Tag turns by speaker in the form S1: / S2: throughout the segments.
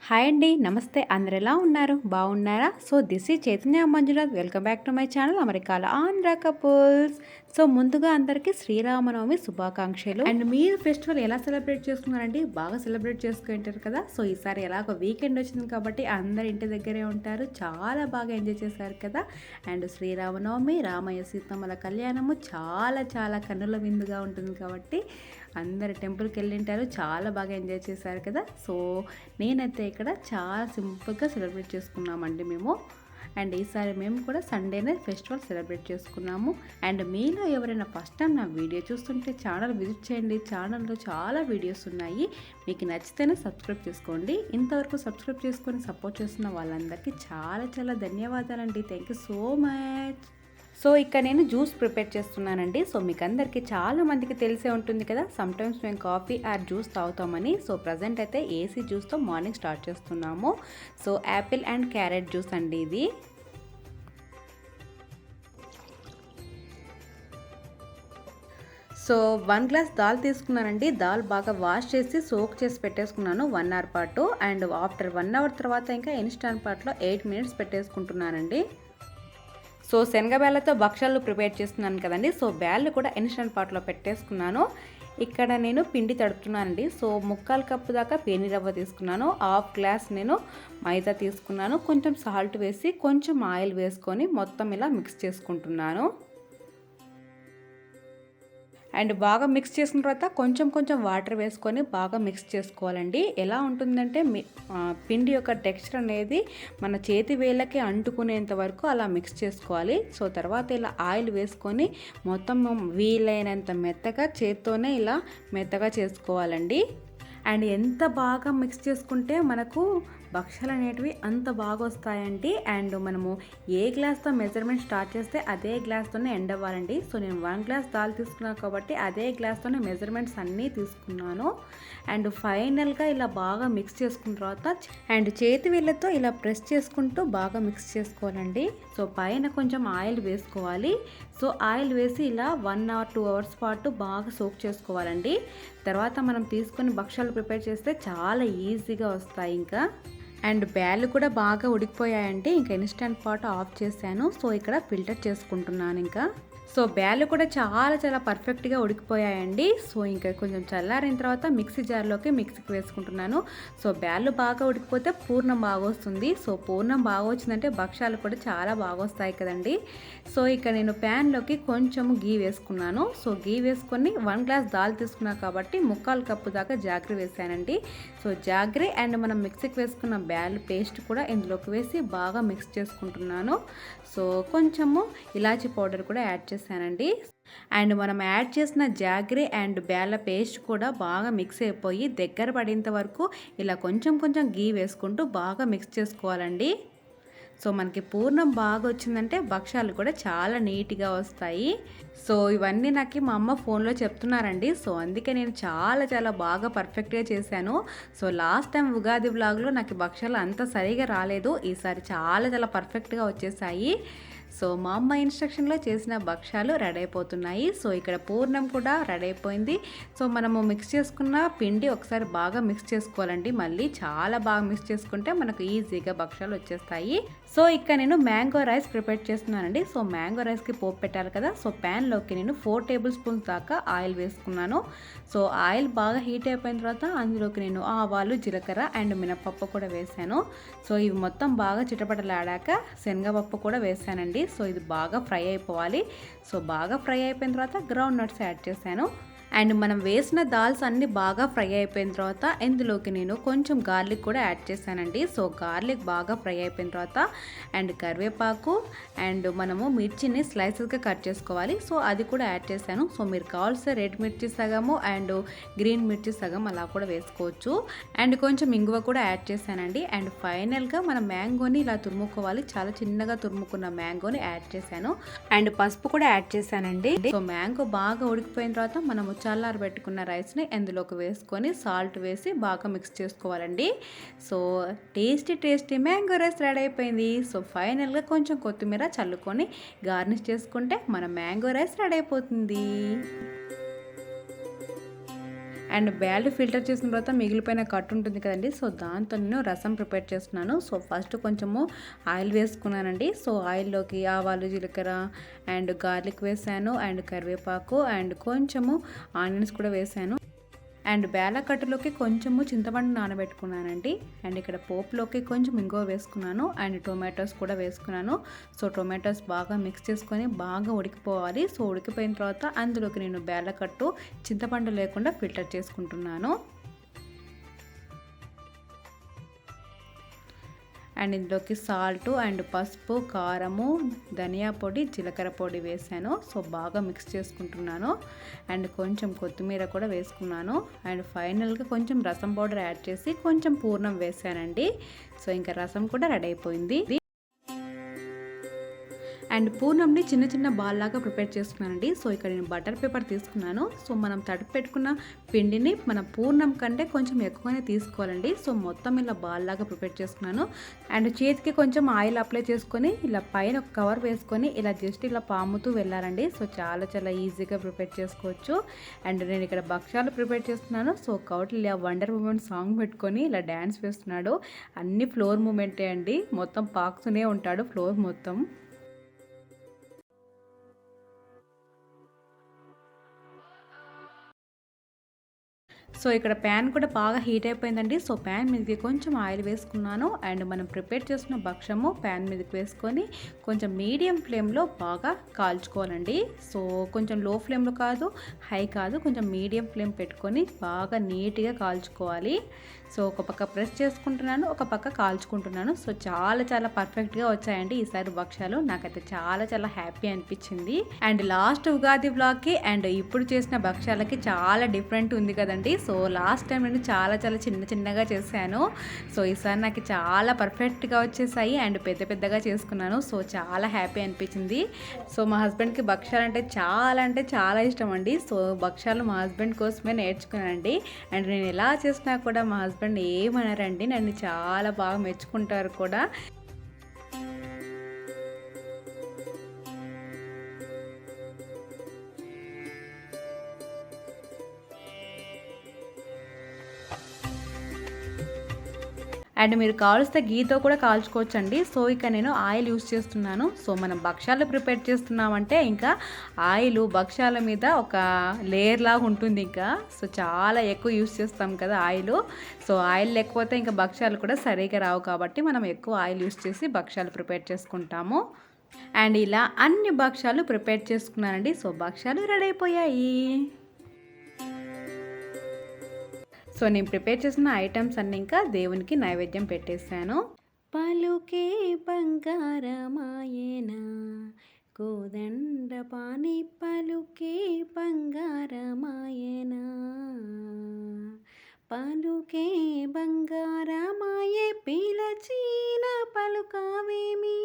S1: Hi అండి, నమస్తే. అందరు ఎలా ఉన్నారు? బాగున్నారా? So this is Chaitanya Manjunath. Welcome back to my channel అమెరికాలో ఆంధ్ర కపుల్స్. సో ముందుగా అందరికీ శ్రీరామనవమి శుభాకాంక్షలు. అండ్ మీరు ఫెస్టివల్ ఎలా సెలబ్రేట్ చేసుకున్నారండి? బాగా సెలబ్రేట్ చేసుకుంటారు కదా. సో ఈసారి ఎలాగో వీకెండ్ వచ్చింది కాబట్టి అందరు ఇంటి దగ్గరే ఉంటారు, చాలా బాగా ఎంజాయ్ చేశారు కదా. అండ్ శ్రీరామనవమి, రామయ్య సీతమ్మల కళ్యాణము చాలా చాలా కన్నుల విందుగా ఉంటుంది కాబట్టి అందరు టెంపుల్కి వెళ్ళింటారు, చాలా బాగా ఎంజాయ్ చేశారు కదా. సో నేనైతే ఇక్కడ చాలా సింపుల్గా సెలబ్రేట్ చేసుకున్నామండి మేము. అండ్ ఈసారి మేము కూడా సండేనే ఫెస్టివల్ సెలబ్రేట్ చేసుకున్నాము. అండ్ మీలో ఎవరైనా ఫస్ట్ టైం నా వీడియో చూస్తుంటే ఛానల్ విజిట్ చేయండి. ఛానల్లో చాలా వీడియోస్ ఉన్నాయి, మీకు నచ్చితేనే సబ్స్క్రైబ్ చేసుకోండి. ఇంతవరకు సబ్స్క్రైబ్ చేసుకొని సపోర్ట్ చేస్తున్న వాళ్ళందరికీ చాలా చాలా ధన్యవాదాలండి. Thank you so much. So ఇక్కడ నేను జ్యూస్ ప్రిపేర్ చేస్తున్నానండి. సో మీకు అందరికీ చాలామందికి తెలిసే ఉంటుంది కదా, సమ్టైమ్స్ మేము కాఫీ ఆర్ జ్యూస్ తాగుతామని. సో ప్రజెంట్ అయితే ఏసీ జ్యూస్తో మార్నింగ్ స్టార్ట్ చేస్తున్నాము. So apple and carrot juice అండి ఇది. సో 1 గ్లాస్ దాల్ తీసుకున్నానండి. దాల్ బాగా వాష్ చేసి సోక్ చేసి పెట్టేసుకున్నాను 1 అవర్ పాటు. అండ్ ఆఫ్టర్ 1 అవర్ తర్వాత ఇంకా ఇన్స్టాంట్ పాట్లో 8 మినిట్స్ పెట్టేసుకుంటున్నానండి. సో శనగబేళ్ళతో భక్షాలు ప్రిపేర్ చేస్తున్నాను కదండి. సో బ్యాళ్ళు కూడా ఇన్స్టెంట్ పాట్లో పెట్టేసుకున్నాను. ఇక్కడ నేను పిండి తడుపుతున్నానండి. సో 3/4 కప్పు దాకా పేని రవ్వ తీసుకున్నాను. 1/2 గ్లాస్ నేను మైదా తీసుకున్నాను. కొంచెం సాల్ట్ వేసి కొంచెం ఆయిల్ వేసుకొని మొత్తం ఇలా మిక్స్ చేసుకుంటున్నాను. అండ్ బాగా మిక్స్ చేసిన తర్వాత కొంచెం కొంచెం వాటర్ వేసుకొని బాగా మిక్స్ చేసుకోవాలండి. ఎలా ఉంటుందంటే పిండి యొక్క టెక్స్చర్ అనేది మన చేతి వేళ్ళకి అంటుకునేంత వరకు అలా మిక్స్ చేసుకోవాలి. సో తర్వాత ఇలా ఆయిల్ వేసుకొని మొత్తం వీలైనంత మెత్తగా చేత్తోనే ఇలా మెత్తగా చేసుకోవాలండి. అండ్ ఎంత బాగా మిక్స్ చేసుకుంటే మనకు భక్షాలు అనేటివి అంత బాగా వస్తాయండి. అండ్ మనము ఏ గ్లాస్తో మెజర్మెంట్ స్టార్ట్ చేస్తే అదే గ్లాస్తోనే ఎండ్ అవ్వాలండి. సో నేను 1 గ్లాస్ దాల్ తీసుకున్నాను కాబట్టి అదే గ్లాస్తోనే మెజర్మెంట్స్ అన్నీ తీసుకున్నాను. అండ్ ఫైనల్గా ఇలా బాగా మిక్స్ చేసుకున్న తర్వాత అండ్ చేతి వేళ్ళతో ఇలా ప్రెస్ చేసుకుంటూ బాగా మిక్స్ చేసుకోవాలండి. సో పైన కొంచెం ఆయిల్ వేసుకోవాలి. సో ఆయిల్ వేసి ఇలా 1 or 2 అవర్స్ పాటు బాగా సోక్ చేసుకోవాలండి. తర్వాత మనం తీసుకొని భక్షాలు ప్రిపేర్ చేస్తే చాలా ఈజీగా వస్తాయి. ఇంకా అండ్ బ్యాళ్ళు కూడా బాగా ఉడికిపోయాయంటే ఇంకా ఇన్స్టెంట్ పాట్ ఆఫ్ చేశాను. సో ఇక్కడ ఫిల్టర్ చేసుకుంటున్నాను ఇంకా. సో బ్యాళ్ళు కూడా చాలా చాలా పర్ఫెక్ట్గా ఉడికిపోయాయండి. సో ఇంకా కొంచెం చల్లారిన తర్వాత మిక్సీ జార్లోకి మిక్సీకి వేసుకుంటున్నాను. సో బ్యాళ్ళు బాగా ఉడికిపోతే పూర్ణం బాగా వస్తుంది. సో పూర్ణం బాగా వచ్చిందంటే భక్షాలు కూడా చాలా బాగా వస్తాయి కదండి. సో ఇక్కడ నేను ప్యాన్లోకి కొంచెం గీ వేసుకున్నాను. సో గీ వేసుకొని 1 గ్లాస్ దాల్ తీసుకున్నాను కాబట్టి 3/4 కప్పు దాకా జాగ్రీ వేసానండి. సో జాగ్రీ అండ్ మనం మిక్సీకి వేసుకున్న బ్యాళ్ళు పేస్ట్ కూడా ఇందులోకి వేసి బాగా మిక్స్ చేసుకుంటున్నాను. సో కొంచెము ఇలాచీ పౌడర్ కూడా యాడ్ చేశానండి. అండ్ మనం యాడ్ చేసిన జాగ్రీ అండ్ బ్యాళ్ళ పేస్ట్ కూడా బాగా మిక్స్ అయిపోయి దగ్గర పడేంత వరకు ఇలా కొంచెం కొంచెం గీ వేసుకుంటూ బాగా మిక్స్ చేసుకోవాలండి. సో మనకి పూర్ణం బాగా వచ్చిందంటే భక్షాలు కూడా చాలా నీట్గా వస్తాయి. సో ఇవన్నీ నాకు మా అమ్మ ఫోన్లో చెప్తున్నారండి. సో అందుకే నేను చాలా చాలా బాగా పర్ఫెక్ట్గా చేశాను. సో లాస్ట్ టైం ఉగాది వ్లాగ్లో నాకు భక్షాలు అంత సరిగా రాలేదు. ఈసారి చాలా చాలా పర్ఫెక్ట్గా వచ్చేసాయి. సో మా అమ్మ ఇన్స్ట్రక్షన్లో చేసిన భక్షాలు రెడీ అయిపోతున్నాయి. సో ఇక్కడ పూర్ణం కూడా రెడీ అయిపోయింది. సో మనము మిక్స్ చేసుకున్న పిండి ఒకసారి బాగా మిక్స్ చేసుకోవాలండి. మళ్ళీ చాలా బాగా మిక్స్ చేసుకుంటే మనకు ఈజీగా భక్షాలు వచ్చేస్తాయి. సో ఇక్కడ నేను మ్యాంగో రైస్ ప్రిపేర్ చేస్తున్నానండి. సో మ్యాంగో రైస్కి పోపు పెట్టాలి కదా. సో ప్యాన్లోకి నేను 4 టేబుల్ స్పూన్స్ దాకా ఆయిల్ వేసుకున్నాను. సో ఆయిల్ బాగా హీట్ అయిపోయిన తర్వాత అందులోకి నేను ఆవాలు, జీలకర్ర అండ్ మినపప్పు కూడా వేసాను. సో ఇవి మొత్తం బాగా చిటపటలాడాక శనగపప్పు కూడా వేసానండి. సో ఇది బాగా ఫ్రై అయిపోవాలి. సో బాగా ఫ్రై అయిపోయిన తర్వాత గ్రౌండ్ నట్స్ యాడ్ చేశాను. అండ్ మనం వేసిన దాల్స్ అన్నీ బాగా ఫ్రై అయిపోయిన తర్వాత ఇందులోకి నేను కొంచెం గార్లిక్ కూడా యాడ్ చేశానండి. సో గార్లిక్ బాగా ఫ్రై అయిపోయిన తర్వాత అండ్ కరివేపాకు అండ్ మనము మిర్చిని స్లైసెస్గా కట్ చేసుకోవాలి. సో అది కూడా యాడ్ చేశాను. సో మీరు కావాల్సిన రెడ్ మిర్చి సగము అండ్ గ్రీన్ మిర్చి సగం అలా కూడా వేసుకోవచ్చు. అండ్ కొంచెం ఇంగువ కూడా యాడ్ చేశానండి. అండ్ ఫైనల్గా మనం మ్యాంగోని ఇలా తురుముకోవాలి. చాలా చిన్నగా తురుముకున్న మ్యాంగోని యాడ్ చేశాను. అండ్ పసుపు కూడా యాడ్ చేశానండి. సో మ్యాంగో బాగా ఉడికిపోయిన తర్వాత మనము చల్లారి పెట్టుకున్న రైస్ని ఇందులోకి వేసుకొని సాల్ట్ వేసి బాగా మిక్స్ చేసుకోవాలండి. So tasty mango rice ready అయిపోయింది. సో ఫైనల్గా కొంచెం కొత్తిమీర చల్లుకొని గార్నిష్ చేసుకుంటే మన మ్యాంగో రైస్ రెడీ అయిపోతుంది. అండ్ బ్యాళ్ళు ఫిల్టర్ చేసిన తర్వాత మిగిలిపోయిన కట్టు ఉంటుంది కదండి, సో దాంతో నేను రసం ప్రిపేర్ చేస్తున్నాను. సో ఫస్ట్ కొంచెము ఆయిల్ వేసుకున్నానండి. సో ఆయిల్లోకి ఆవాలు, జీలకర్ర అండ్ గార్లిక్ వేసాను, అండ్ కరివేపాకు అండ్ కొంచెము ఆనియన్స్ కూడా వేసాను. అండ్ బేలకట్టులోకి కొంచెము చింతపండు నానబెట్టుకున్నానండి. అండ్ ఇక్కడ పోపులోకి కొంచెం ఇంగువ వేసుకున్నాను, అండ్ టొమాటోస్ కూడా వేసుకున్నాను. సో టొమాటోస్ బాగా మిక్స్ చేసుకొని బాగా ఉడికిపోవాలి. సో ఉడికిపోయిన తర్వాత అందులోకి నేను బేలకట్టు చింతపండు లేకుండా ఫిల్టర్ చేసుకుంటున్నాను. అండ్ ఇందులోకి సాల్ట్ అండ్ పసుపు, కారము, ధనియా పొడి, జీలకర్ర పొడి వేసాను. సో బాగా మిక్స్ చేసుకుంటున్నాను. అండ్ కొంచెం కొత్తిమీర కూడా వేసుకున్నాను. అండ్ ఫైనల్గా కొంచెం రసం పౌడర్ యాడ్ చేసి కొంచెం పూర్ణం వేసానండి. సో ఇంకా రసం కూడా రెడీ అయిపోయింది. అండ్ పూర్ణంని చిన్న చిన్న బాల్ లాగా ప్రిపేర్ చేసుకున్నానండి. సో ఇక్కడ నేను బటర్ పేపర్ తీసుకున్నాను. సో మనం తడిపి పెట్టుకున్న పిండిని మన పూర్ణం కంటే కొంచెం ఎక్కువనే తీసుకోవాలండి. సో మొత్తం ఇలా బాల్ లాగా ప్రిపేర్ చేసుకున్నాను. అండ్ చేతికి కొంచెం ఆయిల్ అప్లై చేసుకొని ఇలా పైన ఒక కవర్ వేసుకొని ఇలా జస్ట్ ఇలా పాముతూ వెళ్ళాలండి. సో చాలా చాలా ఈజీగా ప్రిపేర్ చేసుకోవచ్చు. అండ్ నేను ఇక్కడ భక్షాలు ప్రిపేర్ చేస్తున్నాను. So Kautilya wonder women song పెట్టుకొని ఇలా డ్యాన్స్ వేస్తున్నాడు. అన్ని ఫ్లోర్ మూమెంటే అండి, మొత్తం పాకుతూనే ఉంటాడు ఫ్లోర్ మొత్తం. సో ఇక్కడ ప్యాన్ కూడా బాగా హీట్ అయిపోయిందండి. సో ప్యాన్ మీదకి కొంచెం ఆయిల్ వేసుకున్నాను. అండ్ మనం ప్రిపేర్ చేసిన భక్షము ప్యాన్ మీదకి వేసుకొని కొంచెం మీడియం ఫ్లేమ్లో బాగా కాల్చుకోవాలండి. సో కొంచెం లో ఫ్లేమ్లో కాదు, హై కాదు, కొంచెం మీడియం ఫ్లేమ్ పెట్టుకొని బాగా నీట్గా కాల్చుకోవాలి. సో ఒక పక్క ప్రెస్ చేసుకుంటున్నాను, ఒక పక్క కాల్చుకుంటున్నాను. సో చాలా చాలా పర్ఫెక్ట్గా వచ్చాయండి ఈసారి భక్షాలు. నాకైతే చాలా చాలా హ్యాపీ అనిపించింది. అండ్ లాస్ట్ ఉగాది వ్లాగ్కి అండ్ ఇప్పుడు చేసిన భక్షాలకి చాలా డిఫరెంట్ ఉంది కదండి. సో లాస్ట్ టైం నేను చాలా చాలా చిన్నగా చేశాను. సో ఈసారి నాకు చాలా పర్ఫెక్ట్గా వచ్చేసాయి అండ్ పెద్ద పెద్దగా చేసుకున్నాను. సో చాలా హ్యాపీ అనిపించింది. సో మా హస్బెండ్కి భక్షాలు అంటే చాలా ఇష్టం అండి. సో భక్షాలు మా హస్బెండ్ కోసమే నేర్చుకున్నానండి. అండ్ నేను ఎలా చేసినా కూడా మా హస్బెండ్ ఏమన్నారండి, నన్ను చాలా బాగా మెచ్చుకుంటారు కూడా. అండ్ మీరు కాల్స్తే గీతో కూడా కాల్చుకోవచ్చండి. సో ఇక నేను ఆయిల్ యూస్ చేస్తున్నాను. సో మనం భక్షాలు ప్రిపేర్ చేస్తున్నామంటే ఇంకా ఆయిల్ భక్షాల మీద ఒక లేయర్ లాగా ఉంటుంది ఇంకా. సో చాలా ఎక్కువ యూస్ చేస్తాం కదా ఆయిల్. సో ఆయిల్ లేకపోతే ఇంకా భక్షాలు కూడా సరిగా రావు, కాబట్టి మనం ఎక్కువ ఆయిల్ యూస్ చేసి భక్షాలు ప్రిపేర్ చేసుకుంటాము. అండ్ ఇలా అన్ని భక్షాలు ప్రిపేర్ చేసుకున్నానండి. సో భక్షాలు రెడీ అయిపోయాయి. సో నేను ప్రిపేర్ చేసిన ఐటమ్స్ అన్నీ ఇంకా దేవునికి నైవేద్యం పెట్టేశాను. పలుకే బంగారమాయేనా కోదండ పాని, పలుకే బంగారమాయేనా, పలుకే బంగారమాయే పిలచిన పలుకావేమి,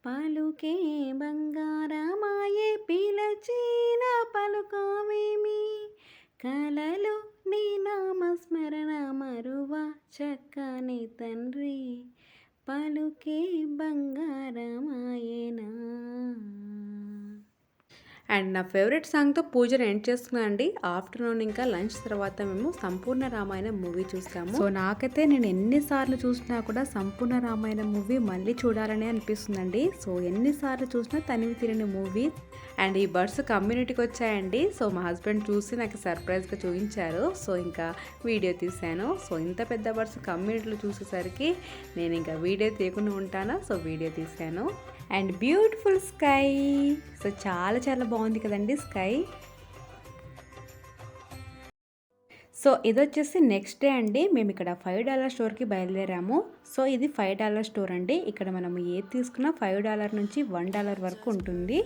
S1: పలుకే బంగారమాయే పిలచిన పలుకావేమి, కలలు నీ నామస్మరణ మరువ చక్కని తండ్రి, పలుకే బంగారమాయేనా. అండ్ నా ఫేవరెట్ సాంగ్తో పూజను ఎండ్ చేసుకున్నాను అండి. ఆఫ్టర్నూన్ ఇంకా లంచ్ తర్వాత మేము సంపూర్ణ రామాయణం మూవీ చూస్తాము. సో నాకైతే నేను ఎన్నిసార్లు చూసినా కూడా సంపూర్ణ రామాయణం మూవీ మళ్ళీ చూడాలని అనిపిస్తుందండి. సో ఎన్నిసార్లు చూసినా తనివి తీరని మూవీ. అండ్ ఈ బర్డ్స్ కమ్యూనిటీకి వచ్చాయండి. సో మా హస్బెండ్ చూసి నాకు సర్ప్రైజ్గా చూపించారు. సో ఇంకా వీడియో తీశాను. సో ఇంత పెద్ద బర్డ్స్ కమ్యూనిటీలో చూసేసరికి నేను ఇంకా వీడియో తీయకుండా ఉంటాను. సో వీడియో తీశాను. And beautiful sky. సో చాలా చాలా బాగుంది కదండి స్కై. సో ఇది వచ్చేసి నెక్స్ట్ డే అండి. మేము ఇక్కడ $5 స్టోర్కి బయలుదేరాము. సో ఇది $5 స్టోర్ అండి. ఇక్కడ మనం ఏది తీసుకున్నా $5 నుంచి $1 వరకు ఉంటుంది.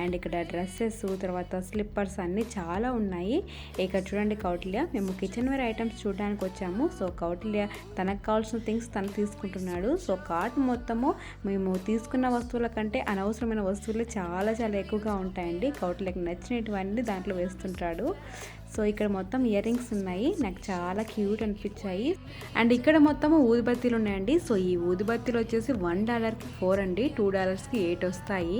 S1: అండ్ ఇక్కడ డ్రెస్సెస్, తర్వాత స్లిప్పర్స్ అన్నీ చాలా ఉన్నాయి. ఇక్కడ చూడండి కౌటిల్య, మేము కిచెన్ వేర్ ఐటమ్స్ చూడడానికి వచ్చాము. సో కౌటిల్య తనకు కావాల్సిన థింగ్స్ తను తీసుకుంటున్నాడు. సో కార్ట్ మొత్తము మేము తీసుకున్న వస్తువుల కంటే అనవసరమైన వస్తువులు చాలా చాలా ఎక్కువగా ఉంటాయండి. కౌటిల్యకి నచ్చినటువన్నీ దాంట్లో వేస్తుంటాడు. సో ఇక్కడ మొత్తం ఇయర్ రింగ్స్ ఉన్నాయి, నాకు చాలా క్యూట్ అనిపించాయి. అండ్ ఇక్కడ మొత్తం ఊదిబత్తీలు ఉన్నాయండి. సో ఈ ఊదిబత్తీలు వచ్చేసి $1కి 4 అండి, $2కి 8 వస్తాయి.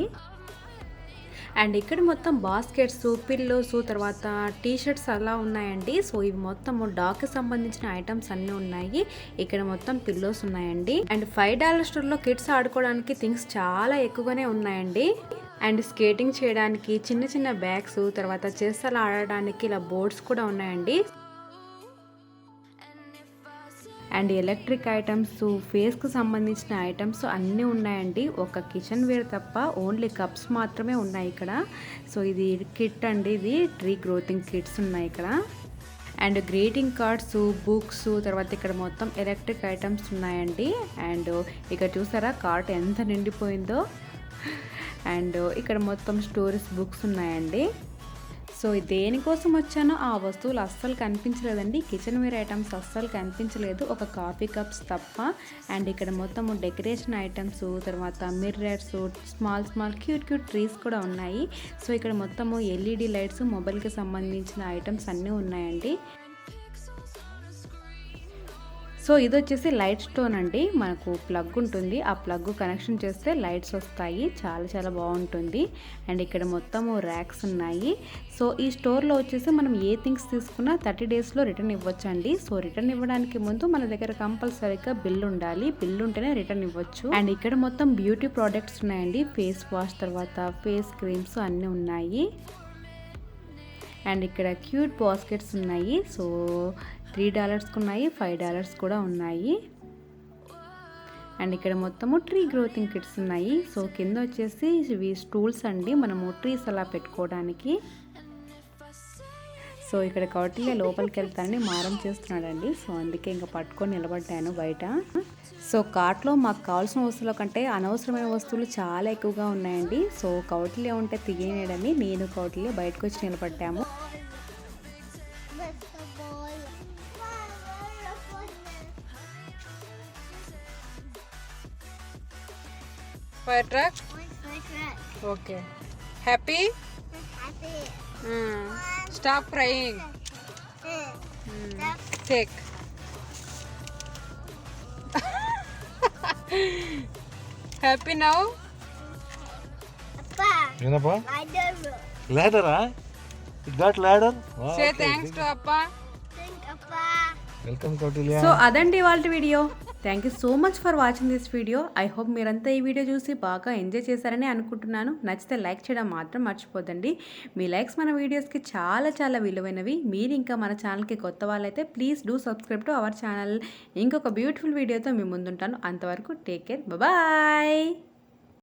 S1: అండ్ ఇక్కడ మొత్తం బాస్కెట్స్, పిల్లోస్, తర్వాత టీ షర్ట్స్ అలా ఉన్నాయండి. సో ఇవి మొత్తం డాగ్కి సంబంధించిన ఐటమ్స్ అన్నీ ఉన్నాయి. ఇక్కడ మొత్తం పిల్లోస్ ఉన్నాయండి. అండ్ $5 స్టోర్లో కిడ్స్ ఆడుకోవడానికి థింగ్స్ చాలా ఎక్కువగానే ఉన్నాయండి. అండ్ స్కేటింగ్ చేయడానికి చిన్న చిన్న బ్యాగ్స్, తర్వాత చెస్ అలా ఆడడానికి ఇలా బోర్డ్స్ కూడా ఉన్నాయండి. అండ్ ఎలక్ట్రిక్ ఐటమ్స్, ఫేస్కి సంబంధించిన ఐటమ్స్ అన్నీ ఉన్నాయండి. ఒక కిచెన్ వేర్ తప్ప ఓన్లీ కప్స్ మాత్రమే ఉన్నాయి ఇక్కడ. సో ఇది కిట్ అండి, ఇది ట్రీ గ్రోతింగ్ కిట్స్ ఉన్నాయి ఇక్కడ. అండ్ గ్రీటింగ్ కార్డ్స్, బుక్స్, తర్వాత ఇక్కడ మొత్తం ఎలక్ట్రిక్ ఐటమ్స్ ఉన్నాయండి. అండ్ ఇక్కడ చూసారా కార్ట్ ఎంత నిండిపోయిందో. అండ్ ఇక్కడ మొత్తం స్టోరీస్ బుక్స్ ఉన్నాయండి. సో దేనికోసం వచ్చానో ఆ వస్తువులు అస్సలు కనిపించలేదండి. కిచెన్ వేర్ ఐటమ్స్ అస్సలు కనిపించలేదు, ఒక కాఫీ కప్స్ తప్ప. అండ్ ఇక్కడ మొత్తం డెకరేషన్ ఐటమ్స్, తర్వాత మిర్రర్స్, స్మాల్ క్యూట్ ట్రీస్ కూడా ఉన్నాయి. సో ఇక్కడ మొత్తము ఎల్ఈడి లైట్స్, మొబైల్కి సంబంధించిన ఐటమ్స్ అన్నీ ఉన్నాయండి. సో ఇది వచ్చేసి లైట్ స్టోన్ అండి. మనకు ప్లగ్ ఉంటుంది, ఆ ప్లగ్ కనెక్షన్ చేస్తే లైట్స్ వస్తాయి. చాలా బాగుంటుంది. అండ్ ఇక్కడ మొత్తము ర్యాక్స్ ఉన్నాయి. సో ఈ స్టోర్లో వచ్చేసి మనం ఏ థింగ్స్ తీసుకున్నా 30 డేస్లో రిటర్న్ ఇవ్వచ్చండి. సో రిటర్న్ ఇవ్వడానికి ముందు మన దగ్గర కంపల్సరీగా బిల్ ఉండాలి, బిల్ ఉంటేనే రిటర్న్ ఇవ్వచ్చు. అండ్ ఇక్కడ మొత్తం బ్యూటీ ప్రోడక్ట్స్ ఉన్నాయండి. ఫేస్ వాష్, తర్వాత ఫేస్ క్రీమ్స్ అన్నీ ఉన్నాయి. అండ్ ఇక్కడ క్యూట్ బాస్కెట్స్ ఉన్నాయి. సో $3 ఉన్నాయి, $5 కూడా ఉన్నాయి. అండ్ ఇక్కడ మొత్తము ట్రీ గ్రోతింగ్ కిట్స్ ఉన్నాయి. సో కింద వచ్చేసి ఇవి స్టూల్స్ అండి, మనము ట్రీస్ అలా పెట్టుకోవడానికి. సో ఇక్కడ కౌటిల్య లోపలికి వెళ్తానని మారం చేస్తున్నాడండి. సో అందుకే ఇంకా పట్టుకొని నిలబడ్డాను బయట. సో కార్ట్లో మాకు కావాల్సిన వస్తువుల కంటే అనవసరమైన వస్తువులు చాలా ఎక్కువగా ఉన్నాయండి. సో కౌటిల్య ఉంటే తీయనేయడని నేను కౌటిల్య బయటకు వచ్చి నిలబడ్డాము.
S2: Fire truck? Okay. Happy?
S3: Happy.
S2: Stop crying. Take. Happy now?
S3: Appa.
S4: ಏನಪ್ಪ
S3: Ladder.
S4: ladder-ಆ? It got ladder? Wow,
S2: Say
S4: okay.
S2: thanks to Appa.
S3: Think Appa.
S4: Welcome Kautilya.
S1: So అదండి వాళ్ళ video. Thank you so much for watching this video. I hope మీరంతా ఈ video చూసి బాగా enjoy చేశారని అనుకుంటున్నాను. నచ్చితే లైక్ చేయడం మాత్రం మర్చిపోదండి. మీ లైక్స్ మన వీడియోస్కి చాలా విలువైనవి. మీరు ఇంకా మన ఛానల్కి కొత్త వాళ్ళైతే please do subscribe to our channel. ఇంకొక బ్యూటిఫుల్ వీడియోతో మీ ముందుంటాను. అంతవరకు టేక్ కేర్, బాయ్.